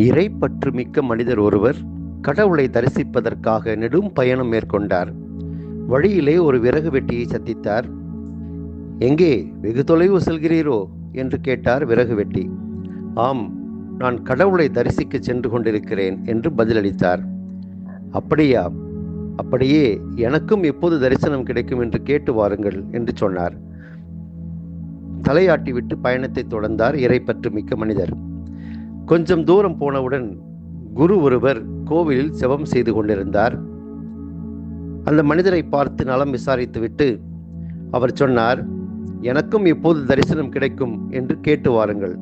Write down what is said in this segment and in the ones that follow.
இறைப்பற்று மிக்க மனிதர் ஒருவர் கடவுளை தரிசிப்பதற்காக நெடும் பயணம் மேற்கொண்டார். வழியிலே ஒரு விறகு வெட்டியை சந்தித்தார். எங்கே வெகு தொலைவு செல்கிறீரோ என்று கேட்டார் விறகு வெட்டி. ஆம், நான் கடவுளை தரிசிக்க சென்று கொண்டிருக்கிறேன் என்று பதிலளித்தார். அப்படியா? அப்படியே எனக்கும் எப்போது தரிசனம் கிடைக்கும் என்று கேட்டு வாருங்கள் என்று சொன்னார். தலையாட்டி விட்டு பயணத்தை தொடர்ந்தார் இறைப்பற்று மிக்க மனிதர். கொஞ்சம் தூரம் போனவுடன் குரு ஒருவர் கோவிலில் செபம் செய்து கொண்டிருந்தார். அந்த மனிதரை பார்த்து நலம் விசாரித்துவிட்டு அவர் சொன்னார், எனக்கும் எப்போது தரிசனம் கிடைக்கும் என்று கேட்டு வாருங்கள்.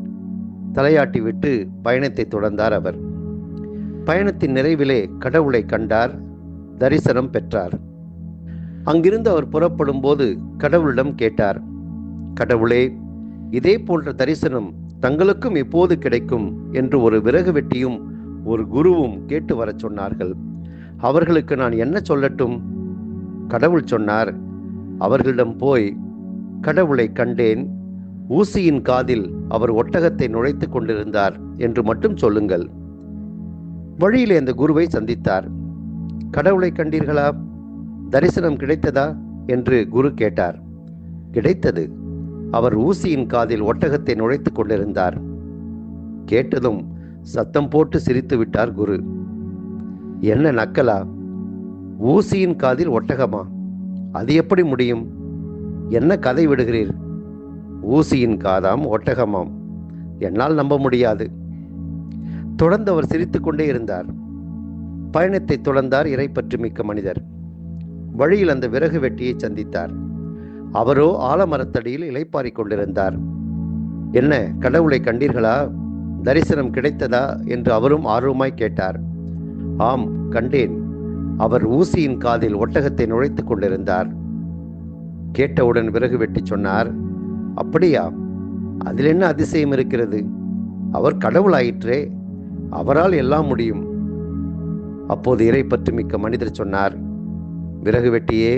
தலையாட்டி விட்டு பயணத்தை தொடர்ந்தார் அவர். பயணத்தின் நிறைவிலே கடவுளை கண்டார், தரிசனம் பெற்றார். அங்கிருந்து அவர் புறப்படும் போது கடவுளிடம் கேட்டார், கடவுளே, இதே போன்ற தரிசனம் தங்களுக்கும் எப்போது கிடைக்கும் என்று ஒரு விறகு வெட்டியும் ஒரு குருவும் கேட்டு வர சொன்னார்கள். அவர்களுக்கு நான் என்ன சொல்லட்டும்? கடவுள் சொன்னார், அவர்களிடம் போய், கடவுளை கண்டேன், ஊசியின் காதில் அவர் ஒட்டகத்தை நுழைத்து கொண்டிருந்தார் என்று மட்டும் சொல்லுங்கள். வழியிலே அந்த குருவை சந்தித்தார். கடவுளை கண்டீர்களா? தரிசனம் கிடைத்ததா என்று குரு கேட்டார். கிடைத்தது. அவர் ஊசியின் காதில் ஒட்டகத்தை நுழைத்து கொண்டிருந்தார். கேட்டதும் சத்தம் போட்டு சிரித்து விட்டார் குரு. என்ன நக்கலா? ஊசியின் காதில் ஒட்டகமா? அது எப்படி முடியும்? என்ன கதை விடுகிறீர்? ஊசியின் காதாம் ஒட்டகமாம், என்னால் நம்ப முடியாது. தொடர்ந்து அவர் சிரித்து கொண்டே இருந்தார். பயணத்தை தொடர்ந்தார் இறைப்பற்று மிக்க மனிதர். வழியில் அந்த விறகு வெட்டியை சந்தித்தார். அவரோ ஆலமரத்தடியில் இளைப்பாறிக் கொண்டிருந்தார். என்ன, கடவுளை கண்டீர்களா? தரிசனம் கிடைத்ததா என்று அவரும் ஆர்வமாய் கேட்டார். ஆம், கண்டேன். அவர் ஊசியின் காதில் ஒட்டகத்தை நுழைத்து கொண்டிருந்தார். கேட்டவுடன் விறகு வெட்டி சொன்னார், அப்படியா? அதில் என்ன அதிசயம் இருக்கிறது? அவர் கடவுளாயிற்றே, அவரால் எல்லாம் முடியும். அப்போது இறைப்பற்று மிக்க மனிதர் சொன்னார், விறகு வெட்டியே,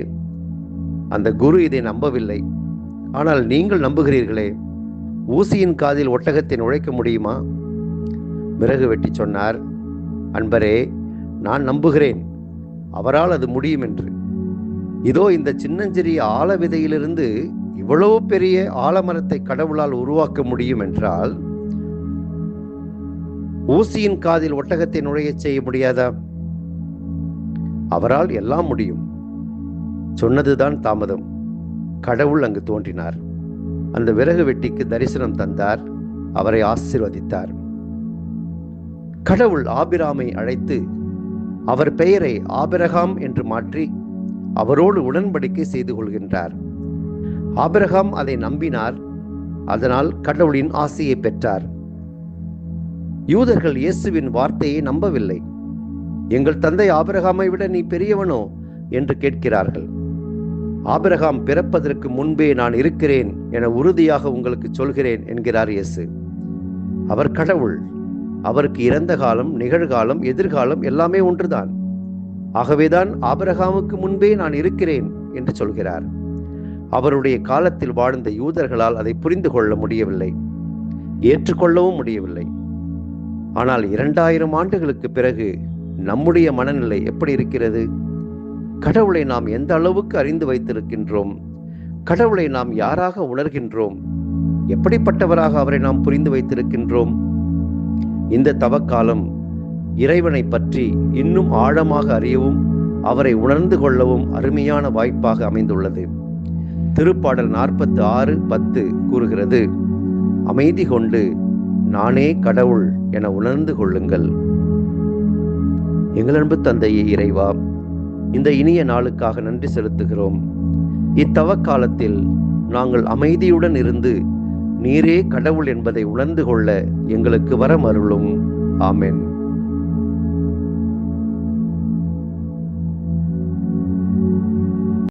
அந்த குரு இதை நம்பவில்லை. ஆனால் நீங்கள் நம்புகிறீர்களே, ஊசியின் காதில் ஒட்டகத்தை நுழைக்க முடியுமா? விறகு வெட்டி சொன்னார், அன்பரே, நான் நம்புகிறேன், அவரால் அது முடியும் என்று. இதோ இந்த சின்னஞ்சிறிய ஆல விதையிலிருந்து இவ்வளவு பெரிய ஆலமரத்தை கடவுளால் உருவாக்க முடியும் என்றால், ஊசியின் காதில் ஒட்டகத்தை நுழைய செய்ய முடியாதா? அவரால் எல்லாம் முடியும். சொன்னதுதான் தாமதம். கடவுள் அங்கு தோன்றினார். அந்த விறகு வெட்டிக்கு தரிசனம் தந்தார், அவரை ஆசீர்வதித்தார். கடவுள் ஆபிராமை அழைத்து அவர் பெயரை ஆபிரகாம் என்று மாற்றி அவரோடு உடன்படிக்கை செய்து கொள்கின்றார். ஆபிரகாம் அதை நம்பினார். அதனால் கடவுளின் ஆசையை பெற்றார். யூதர்கள் இயேசுவின் வார்த்தையை நம்பவில்லை. எங்கள் தந்தை ஆபிரகாமை விட நீ பெரியவனோ என்று கேட்கிறார்கள். ஆபிரகாம் பிறப்பதற்கு முன்பே நான் இருக்கிறேன் என உறுதியாக உங்களுக்கு சொல்கிறேன் என்கிறார் இயேசு. அவர் கடவுள். அவருக்கு இறந்த காலம், நிகழ்காலம், எதிர்காலம் எல்லாமே ஒன்றுதான். ஆகவேதான் ஆபிரகாமுக்கு முன்பே நான் இருக்கிறேன் என்று சொல்கிறார். அவருடைய காலத்தில் வாழ்ந்த யூதர்களால் அதை புரிந்து கொள்ள முடியவில்லை, ஏற்றுக்கொள்ளவும் முடியவில்லை. ஆனால் 2000 ஆண்டுகளுக்கு பிறகு நம்முடைய மனநிலை எப்படி இருக்கிறது? கடவுளை நாம் எந்த அளவுக்கு அறிந்து வைத்திருக்கின்றோம்? கடவுளை நாம் யாராக உணர்கின்றோம்? எப்படிப்பட்டவராக அவரை நாம் புரிந்து வைத்திருக்கின்றோம்? இந்த தவக்காலம் இறைவனை பற்றி இன்னும் ஆழமாக அறியவும் அவரை உணர்ந்து கொள்ளவும் அருமையான வாய்ப்பாக அமைந்துள்ளது. திருப்பாடல் 46:10 கூறுகிறது, அமைதி கொண்டு நானே கடவுள் என உணர்ந்து கொள்ளுங்கள். எங்கள் அன்பு தந்தையே இறைவா, இந்த இனிய நாளுக்காக நன்றி செலுத்துகிறோம். இத்தவக்காலத்தில் நாங்கள் அமைதியுடன் இருந்து நீரே கடவுள் என்பதை உணர்ந்து கொள்ள எங்களுக்கு வரம் அருளும். ஆமென்.